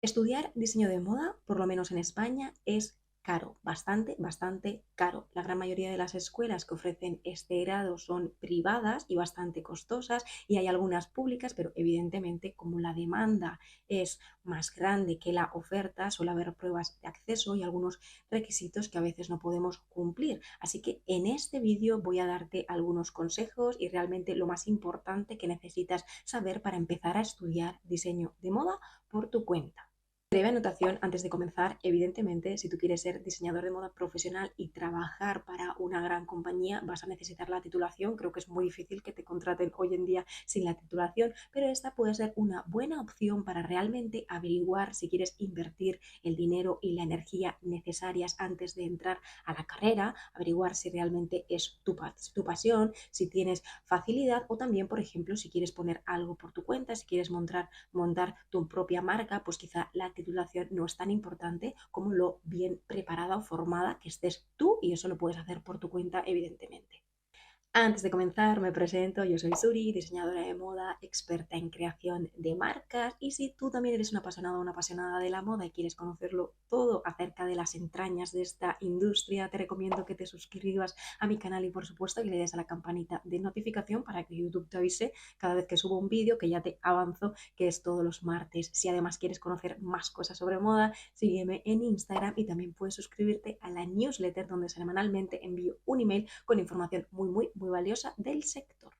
Estudiar diseño de moda, por lo menos en España, es caro, bastante caro. La gran mayoría de las escuelas que ofrecen este grado son privadas y bastante costosas, y hay algunas públicas, pero evidentemente como la demanda es más grande que la oferta, suele haber pruebas de acceso y algunos requisitos que a veces no podemos cumplir. Así que en este vídeo voy a darte algunos consejos y realmente lo más importante que necesitas saber para empezar a estudiar diseño de moda por tu cuenta. Breve anotación antes de comenzar. Evidentemente, si tú quieres ser diseñador de moda profesional y trabajar para una gran compañía, vas a necesitar la titulación. Creo que es muy difícil que te contraten hoy en día sin la titulación, pero esta puede ser una buena opción para realmente averiguar si quieres invertir el dinero y la energía necesarias antes de entrar a la carrera, averiguar si realmente es tu pasión, si tienes facilidad, o también, por ejemplo, si quieres poner algo por tu cuenta, si quieres montar tu propia marca, pues quizá la titulación no es tan importante como lo bien preparada o formada que estés tú, y eso lo puedes hacer por tu cuenta, evidentemente. Antes de comenzar, me presento, yo soy Suri, diseñadora de moda, experta en creación de marcas, y si tú también eres un apasionado o una apasionada de la moda y quieres conocerlo todo acerca de las entrañas de esta industria, te recomiendo que te suscribas a mi canal y por supuesto que le des a la campanita de notificación para que YouTube te avise cada vez que subo un vídeo, que ya te avanzo que es todos los martes. Si además quieres conocer más cosas sobre moda, sígueme en Instagram y también puedes suscribirte a la newsletter donde semanalmente envío un email con información muy valiosa del sector.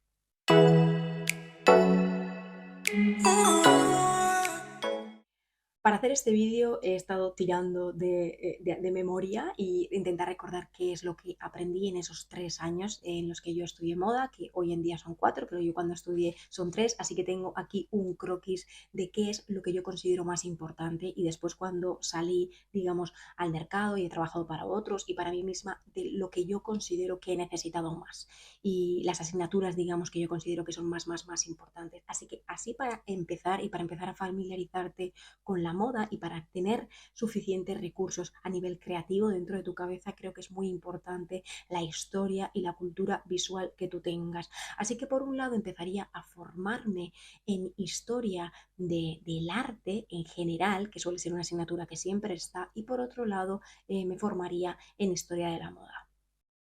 Para hacer este vídeo he estado tirando de memoria y intentar recordar qué es lo que aprendí en esos 3 años en los que yo estudié moda, que hoy en día son 4, pero yo cuando estudié son 3, así que tengo aquí un croquis de qué es lo que yo considero más importante, y después cuando salí, digamos, al mercado y he trabajado para otros y para mí misma, de lo que yo considero que he necesitado más y las asignaturas, digamos, que yo considero que son más importantes. Así que así, para empezar y para empezar a familiarizarte con la moda y para tener suficientes recursos a nivel creativo dentro de tu cabeza, creo que es muy importante la historia y la cultura visual que tú tengas. Así que por un lado empezaría a formarme en historia del arte en general, que suele ser una asignatura que siempre está, y por otro lado me formaría en historia de la moda.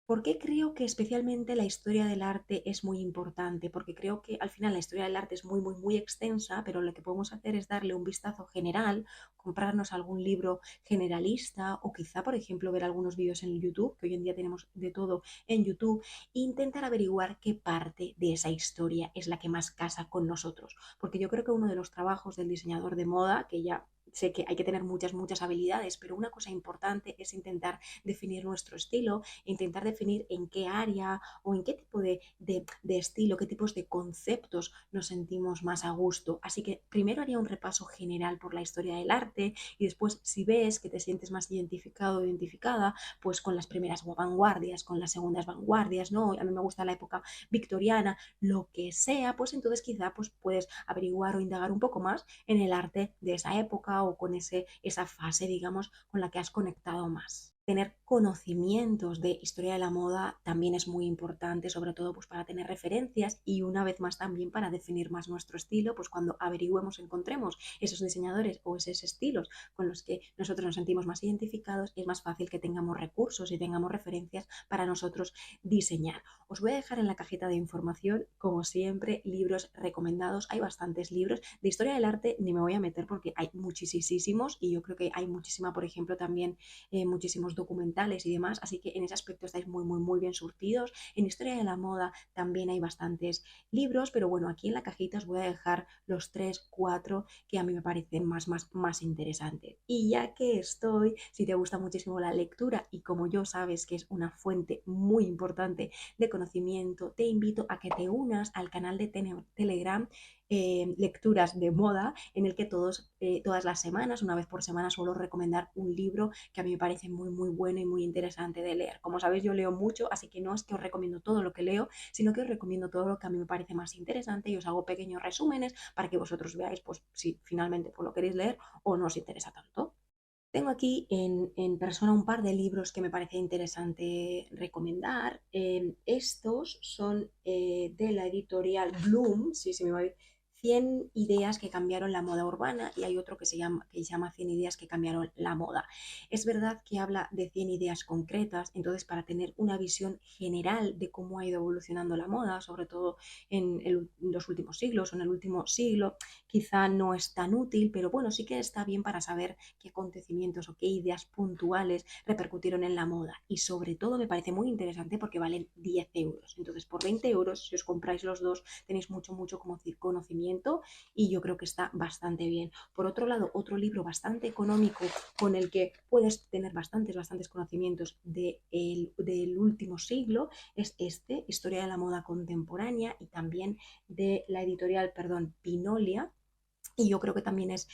¿Por qué creo que especialmente la historia del arte es muy importante? Porque creo que al final la historia del arte es muy extensa, pero lo que podemos hacer es darle un vistazo general, comprarnos algún libro generalista o quizá, por ejemplo, ver algunos vídeos en YouTube, que hoy en día tenemos de todo en YouTube, e intentar averiguar qué parte de esa historia es la que más casa con nosotros. Porque yo creo que uno de los trabajos del diseñador de moda, que ya sé que hay que tener muchas habilidades, pero una cosa importante es intentar definir nuestro estilo, intentar definir en qué área o en qué tipo de estilo, qué tipos de conceptos nos sentimos más a gusto. Así que primero haría un repaso general por la historia del arte, y después, si ves que te sientes más identificado o identificada, pues con las primeras vanguardias, con las segundas vanguardias, ¿no? A mí me gusta la época victoriana, lo que sea, pues entonces quizá pues puedes averiguar o indagar un poco más en el arte de esa época o con esa fase, digamos, con la que has conectado más. Tener conocimientos de historia de la moda también es muy importante, sobre todo pues para tener referencias y una vez más también para definir más nuestro estilo, pues cuando averigüemos, encontremos esos diseñadores o esos estilos con los que nosotros nos sentimos más identificados, es más fácil que tengamos recursos y tengamos referencias para nosotros diseñar. Os voy a dejar en la cajita de información, como siempre, libros recomendados. Hay bastantes libros. De historia del arte ni me voy a meter porque hay muchísimos, y yo creo que hay muchísima, por ejemplo, también muchísimos documentales y demás, así que en ese aspecto estáis muy bien surtidos. En historia de la moda también hay bastantes libros, pero bueno, aquí en la cajita os voy a dejar los 3 4 que a mí me parecen más interesantes. Y ya que estoy, si te gusta muchísimo la lectura y como yo sabes que es una fuente muy importante de conocimiento, te invito a que te unas al canal de Telegram, Lecturas de Moda, en el que todas las semanas, una vez por semana, suelo recomendar un libro que a mí me parece muy bueno y muy interesante de leer. Como sabéis, yo leo mucho, así que no es que os recomiendo todo lo que leo, sino que os recomiendo todo lo que a mí me parece más interesante y os hago pequeños resúmenes para que vosotros veáis pues si finalmente pues, lo queréis leer o no os interesa tanto. Tengo aquí en persona un par de libros que me parece interesante recomendar. Estos son de la editorial Bloom, sí, se me va a ir, 100 ideas que cambiaron la moda urbana y hay otro que se llama 100 ideas que cambiaron la moda. Es verdad que habla de 100 ideas concretas, entonces para tener una visión general de cómo ha ido evolucionando la moda, sobre todo en los últimos siglos o en el último siglo, quizá no es tan útil, pero bueno, sí que está bien para saber qué acontecimientos o qué ideas puntuales repercutieron en la moda. Y sobre todo me parece muy interesante porque valen 10 euros. Entonces, por 20 euros, si os compráis los dos, tenéis mucho, mucho como conocimiento y yo creo que está bastante bien. Por otro lado, otro libro bastante económico con el que puedes tener bastantes conocimientos del último siglo es este, Historia de la moda contemporánea, y también de la editorial, perdón, Pinolia, y yo creo que también es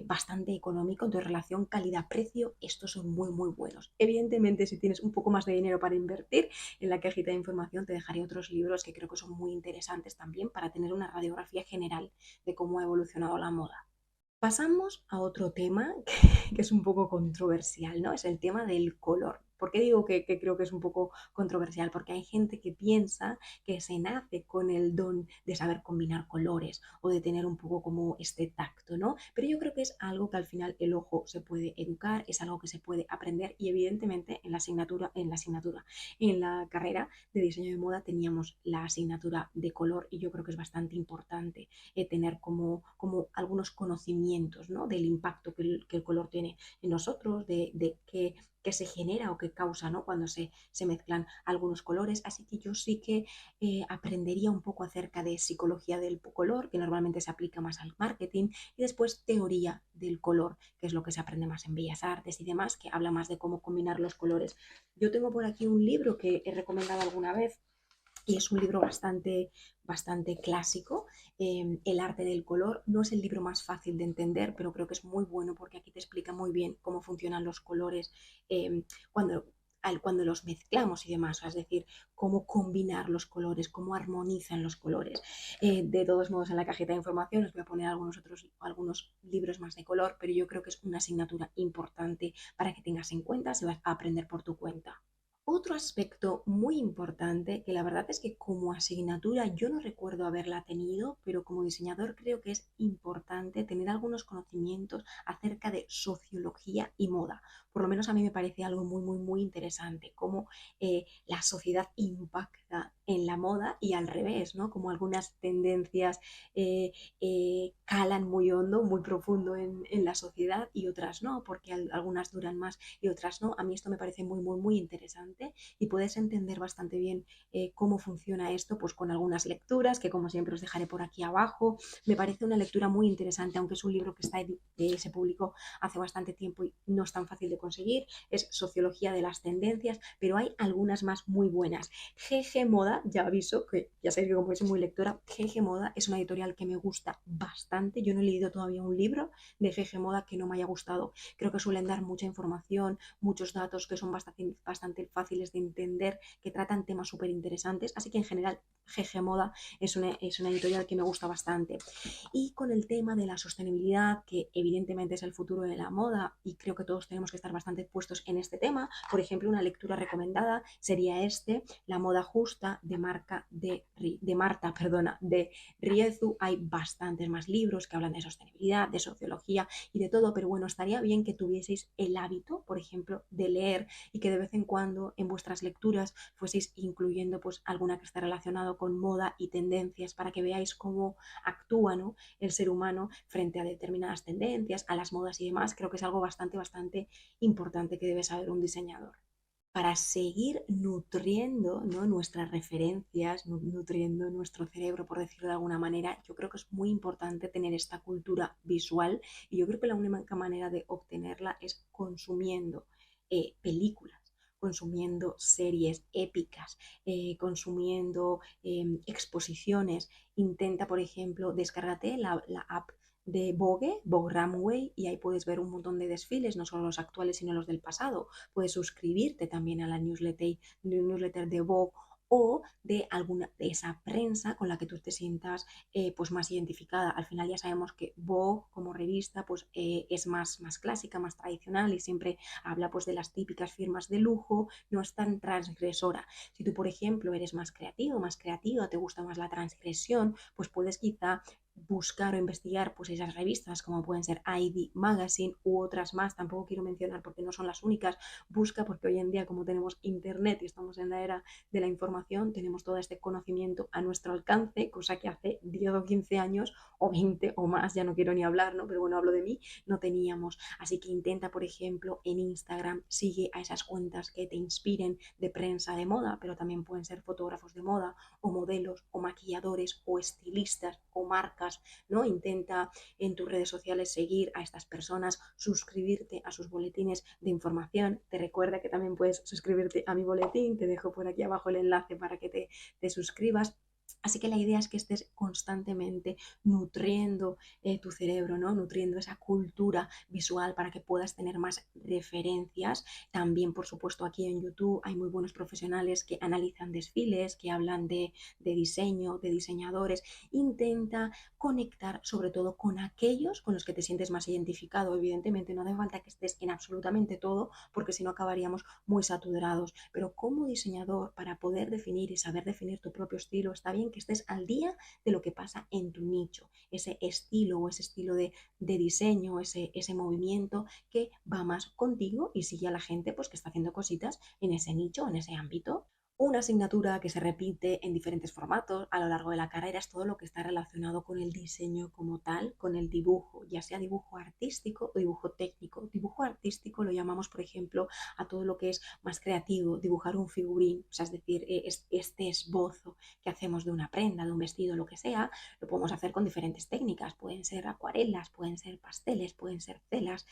bastante económico. Entonces, relación calidad-precio, estos son muy, muy buenos. Evidentemente, si tienes un poco más de dinero para invertir, en la cajita de información te dejaré otros libros que creo que son muy interesantes también para tener una radiografía general de cómo ha evolucionado la moda. Pasamos a otro tema que es un poco controversial, ¿no? Es el tema del color. ¿Por qué digo que creo que es un poco controversial? Porque hay gente que piensa que se nace con el don de saber combinar colores o de tener un poco como este tacto, ¿no? Pero yo creo que es algo que al final el ojo se puede educar, es algo que se puede aprender, y evidentemente en la carrera de diseño de moda teníamos la asignatura de color, y yo creo que es bastante importante tener como algunos conocimientos, ¿no? Del impacto que el color tiene en nosotros, de qué se genera o qué causa, ¿no? Cuando se mezclan algunos colores. Así que yo sí que aprendería un poco acerca de psicología del color, que normalmente se aplica más al marketing, y después teoría del color, que es lo que se aprende más en Bellas Artes y demás, que habla más de cómo combinar los colores. Yo tengo por aquí un libro que he recomendado alguna vez, y es un libro bastante clásico. El arte del color no es el libro más fácil de entender, pero creo que es muy bueno porque aquí te explica muy bien cómo funcionan los colores eh, cuando, cuando los mezclamos y demás, es decir, cómo combinar los colores, cómo armonizan los colores. De todos modos, en la cajita de información os voy a poner algunos libros más de color, pero yo creo que es una asignatura importante para que tengas en cuenta si vas a aprender por tu cuenta. Otro aspecto muy importante, que la verdad es que como asignatura yo no recuerdo haberla tenido, pero como diseñador creo que es importante tener algunos conocimientos acerca de sociología y moda. Por lo menos a mí me parece algo muy, muy, muy interesante, cómo la sociedad impacta en la moda y al revés, ¿no? Como algunas tendencias calan muy hondo, muy profundo en la sociedad, y otras no, porque algunas duran más y otras no. A mí esto me parece muy, muy, muy interesante, y puedes entender bastante bien cómo funciona esto pues con algunas lecturas que como siempre os dejaré por aquí abajo. Me parece una lectura muy interesante, aunque es un libro que se publicó hace bastante tiempo y no es tan fácil de conseguir. Es Sociología de las Tendencias, pero hay algunas más muy buenas. GG Moda, ya aviso, que ya sabéis que como soy muy lectora, GG Moda es una editorial que me gusta bastante. Yo no he leído todavía un libro de GG Moda que no me haya gustado. Creo que suelen dar mucha información, muchos datos que son bastante fáciles de entender, que tratan temas súper interesantes. Así que en general GG Moda es una editorial que me gusta bastante. Y con el tema de la sostenibilidad, que evidentemente es el futuro de la moda, y creo que todos tenemos que estar bastante puestos en este tema. Por ejemplo, una lectura recomendada sería La moda justa de Marta, de Riezu. Hay bastantes más libros que hablan de sostenibilidad, de sociología y de todo, pero bueno, estaría bien que tuvieseis el hábito, por ejemplo, de leer, y que de vez en cuando en vuestras lecturas fueseis incluyendo pues alguna que esté relacionado con moda y tendencias, para que veáis cómo actúa, ¿no?, el ser humano frente a determinadas tendencias, a las modas y demás. Creo que es algo bastante importante que debe saber un diseñador para seguir nutriendo, ¿no?, nuestras referencias, nutriendo nuestro cerebro, por decirlo de alguna manera. Yo creo que es muy importante tener esta cultura visual, y yo creo que la única manera de obtenerla es consumiendo películas, consumiendo series épicas, consumiendo exposiciones. Intenta, por ejemplo, descárgate la app de Vogue Runway, y ahí puedes ver un montón de desfiles, no solo los actuales, sino los del pasado. Puedes suscribirte también a la newsletter de Vogue, o de alguna de esa prensa con la que tú te sientas pues más identificada. Al final ya sabemos que Vogue como revista pues es más clásica, más tradicional, y siempre habla pues de las típicas firmas de lujo, no es tan transgresora. Si tú, por ejemplo, eres más creativo, más creativa, te gusta más la transgresión, pues puedes quizá buscar o investigar pues esas revistas como pueden ser ID Magazine u otras más, tampoco quiero mencionar porque no son las únicas. Busca porque hoy en día como tenemos internet y estamos en la era de la información, tenemos todo este conocimiento a nuestro alcance, cosa que hace 10 o 15 años o 20 o más, ya no quiero ni hablar, ¿no? Pero bueno, hablo de mí, no teníamos. Así que intenta, por ejemplo, en Instagram, sigue a esas cuentas que te inspiren de prensa de moda, pero también pueden ser fotógrafos de moda o modelos o maquilladores o estilistas o marcas, ¿no? Intenta en tus redes sociales seguir a estas personas, suscribirte a sus boletines de información. Te recuerda que también puedes suscribirte a mi boletín, te dejo por aquí abajo el enlace para que te suscribas. Así que la idea es que estés constantemente nutriendo tu cerebro, ¿no? Nutriendo esa cultura visual para que puedas tener más referencias. También, por supuesto, aquí en YouTube hay muy buenos profesionales que analizan desfiles, que hablan de diseño, de diseñadores. Intenta conectar sobre todo con aquellos con los que te sientes más identificado. Evidentemente no hace falta que estés en absolutamente todo porque si no acabaríamos muy saturados. Pero como diseñador, para poder definir y saber definir tu propio estilo, está bien que estés al día de lo que pasa en tu nicho, ese estilo o ese estilo de diseño, ese movimiento que va más contigo y sigue a la gente pues que está haciendo cositas en ese nicho, en ese ámbito. Una asignatura que se repite en diferentes formatos a lo largo de la carrera es todo lo que está relacionado con el diseño como tal, con el dibujo, ya sea dibujo artístico o dibujo técnico. Dibujo artístico lo llamamos, por ejemplo, a todo lo que es más creativo, dibujar un figurín, o sea, es decir, este esbozo que hacemos de una prenda, de un vestido, lo que sea, lo podemos hacer con diferentes técnicas. Pueden ser acuarelas, pueden ser pasteles, pueden ser ceras,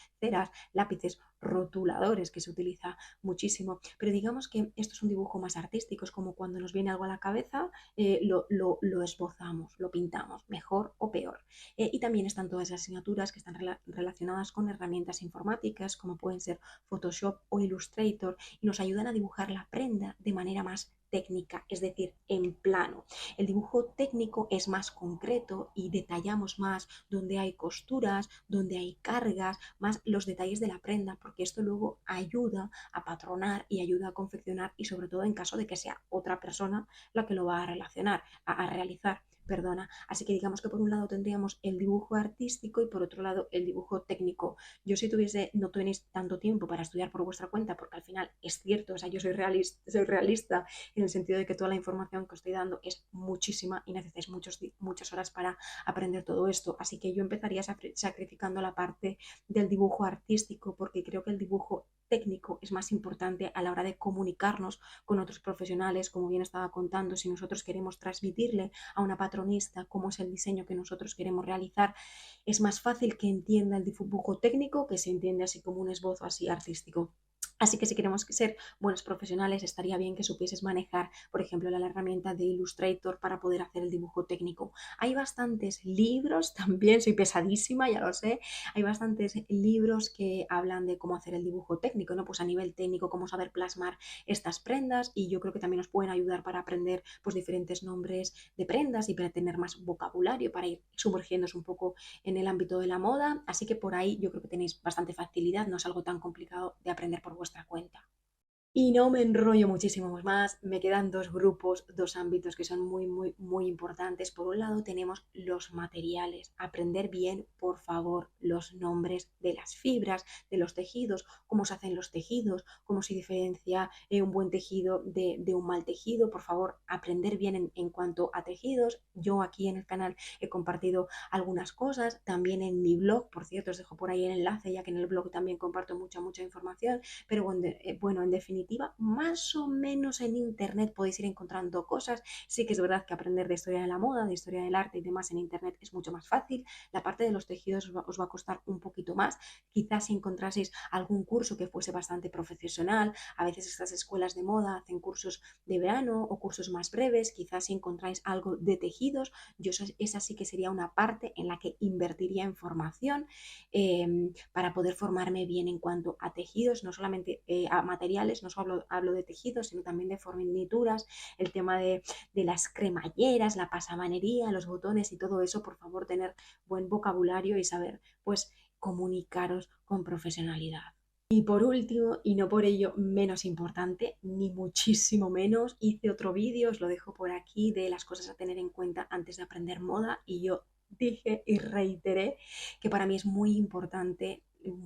lápices, rotuladores, que se utiliza muchísimo. Pero digamos que esto es un dibujo más artístico, es como cuando nos viene algo a la cabeza, lo esbozamos, lo pintamos, mejor o peor. Y también están todas las asignaturas que están relacionadas con herramientas informáticas, como pueden ser Photoshop o Illustrator, y nos ayudan a dibujar la prenda de manera más técnica, es decir, en plano. El dibujo técnico es más concreto y detallamos más donde hay costuras, donde hay cargas, más los detalles de la prenda, porque esto luego ayuda a patronar y ayuda a confeccionar y sobre todo en caso de que sea otra persona la que lo va a relacionar, a realizar. Perdona. Así que digamos que por un lado tendríamos el dibujo artístico y por otro lado el dibujo técnico. Yo si tuviese, no tenéis tanto tiempo para estudiar por vuestra cuenta, porque al final es cierto, o sea, yo soy realista en el sentido de que toda la información que os estoy dando es muchísima y necesitáis muchas horas para aprender todo esto. Así que yo empezaría sacrificando la parte del dibujo artístico porque creo que el dibujo técnico es más importante a la hora de comunicarnos con otros profesionales, como bien estaba contando, si nosotros queremos transmitirle a una patronista cómo es el diseño que nosotros queremos realizar, es más fácil que entienda el dibujo técnico que se entiende así como un esbozo así artístico. Así que si queremos ser buenos profesionales, estaría bien que supieses manejar, por ejemplo, la herramienta de Illustrator para poder hacer el dibujo técnico. Hay bastantes libros, también soy pesadísima, ya lo sé, hay bastantes libros que hablan de cómo hacer el dibujo técnico, ¿no? Pues a nivel técnico, cómo saber plasmar estas prendas y yo creo que también nos pueden ayudar para aprender pues diferentes nombres de prendas y para tener más vocabulario, para ir sumergiéndose un poco en el ámbito de la moda. Así que por ahí yo creo que tenéis bastante facilidad, no es algo tan complicado de aprender por vuestra cuenta. Y no me enrollo muchísimo más, me quedan dos grupos, dos ámbitos que son muy importantes. Por un lado tenemos los materiales, aprender bien, por favor, los nombres de las fibras, de los tejidos, cómo se hacen los tejidos, cómo se diferencia un buen tejido de un mal tejido. Por favor, aprender bien en cuanto a tejidos. Yo aquí en el canal he compartido algunas cosas, también en mi blog, por cierto, os dejo por ahí el enlace, ya que en el blog también comparto mucha información. Pero bueno, en definitiva, más o menos en internet podéis ir encontrando cosas. Sí que es verdad que aprender de historia de la moda, de historia del arte y demás en internet es mucho más fácil. La parte de los tejidos os va a costar un poquito más. Quizás si encontraseis algún curso que fuese bastante profesional, a veces estas escuelas de moda hacen cursos de verano o cursos más breves, quizás si encontráis algo de tejidos, esa sí que sería una parte en la que invertiría en formación para poder formarme bien en cuanto a tejidos, no solamente a materiales, no solo hablo de tejidos, sino también de fornituras, el tema de las cremalleras, la pasamanería, los botones y todo eso. Por favor, tener buen vocabulario y saber pues comunicaros con profesionalidad. Y por último, y no por ello menos importante, ni muchísimo menos, hice otro vídeo, os lo dejo por aquí, de las cosas a tener en cuenta antes de aprender moda y yo dije y reiteré que para mí es muy importante,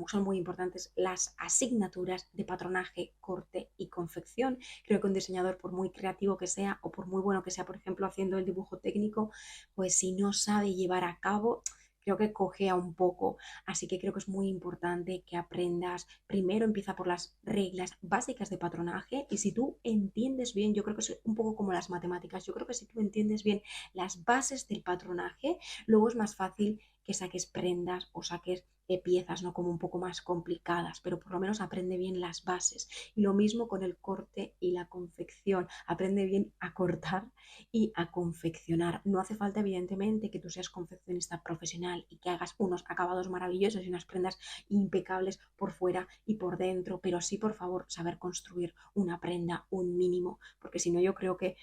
son muy importantes las asignaturas de patronaje, corte y confección. Creo que un diseñador, por muy creativo que sea o por muy bueno que sea, por ejemplo, haciendo el dibujo técnico, pues si no sabe llevar a cabo, creo que cojea un poco. Así que creo que es muy importante que aprendas. Primero empieza por las reglas básicas de patronaje y si tú entiendes bien, yo creo que es un poco como las matemáticas, yo creo que si tú entiendes bien las bases del patronaje, luego es más fácil que saques prendas o saques piezas, ¿no? Como un poco más complicadas, pero por lo menos aprende bien las bases. Y lo mismo con el corte y la confección. Aprende bien a cortar y a confeccionar. No hace falta, evidentemente, que tú seas confeccionista profesional y que hagas unos acabados maravillosos y unas prendas impecables por fuera y por dentro, pero sí, por favor, saber construir una prenda, un mínimo, porque si no yo creo que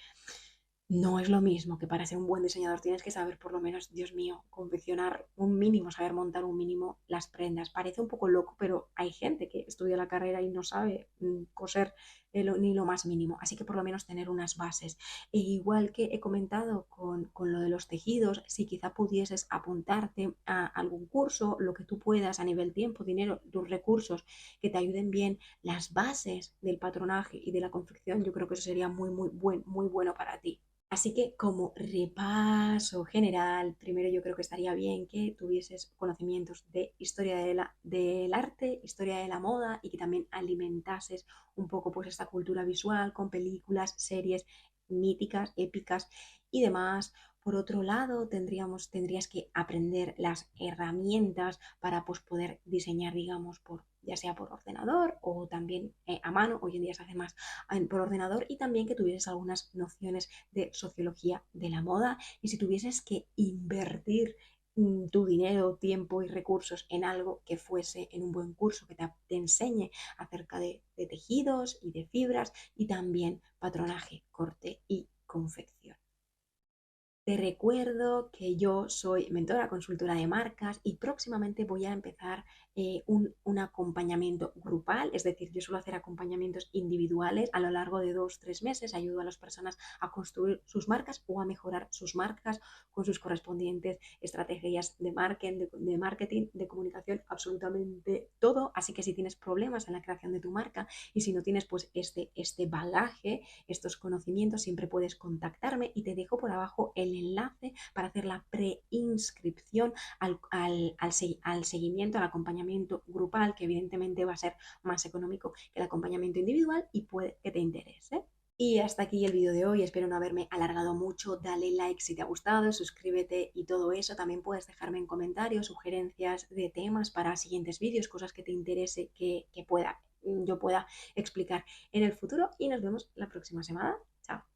no es lo mismo que para ser un buen diseñador tienes que saber por lo menos, Dios mío, confeccionar un mínimo, saber montar un mínimo las prendas. Parece un poco loco, pero hay gente que estudia la carrera y no sabe coser ni lo más mínimo. Así que por lo menos tener unas bases. E igual que he comentado con lo de los tejidos, si quizá pudieses apuntarte a algún curso, lo que tú puedas a nivel tiempo, dinero, tus recursos que te ayuden bien las bases del patronaje y de la confección, yo creo que eso sería muy bueno para ti. Así que como repaso general, primero yo creo que estaría bien que tuvieses conocimientos de historia del arte, historia de la moda y que también alimentases un poco pues esta cultura visual con películas, series míticas, épicas y demás. Por otro lado, tendrías que aprender las herramientas para pues, poder diseñar, digamos, ya sea por ordenador o también a mano. Hoy en día se hace más por ordenador y también que tuvieses algunas nociones de sociología de la moda y si tuvieses que invertir tu dinero, tiempo y recursos en algo que fuese en un buen curso que te enseñe acerca de tejidos y de fibras y también patronaje, corte y confección. Te recuerdo que yo soy mentora, consultora de marcas y próximamente voy a empezar un acompañamiento grupal, es decir, yo suelo hacer acompañamientos individuales a lo largo de 2, 3 meses, ayudo a las personas a construir sus marcas o a mejorar sus marcas con sus correspondientes estrategias de marketing, de comunicación, absolutamente todo. Así que si tienes problemas en la creación de tu marca y si no tienes pues este bagaje, estos conocimientos, siempre puedes contactarme y te dejo por abajo el enlace para hacer la preinscripción al seguimiento, al acompañamiento grupal, que evidentemente va a ser más económico que el acompañamiento individual y puede que te interese. Y hasta aquí el vídeo de hoy, espero no haberme alargado mucho, dale like si te ha gustado, suscríbete y todo eso, también puedes dejarme en comentarios sugerencias de temas para siguientes vídeos, cosas que te interese que yo pueda explicar en el futuro y nos vemos la próxima semana. Chao.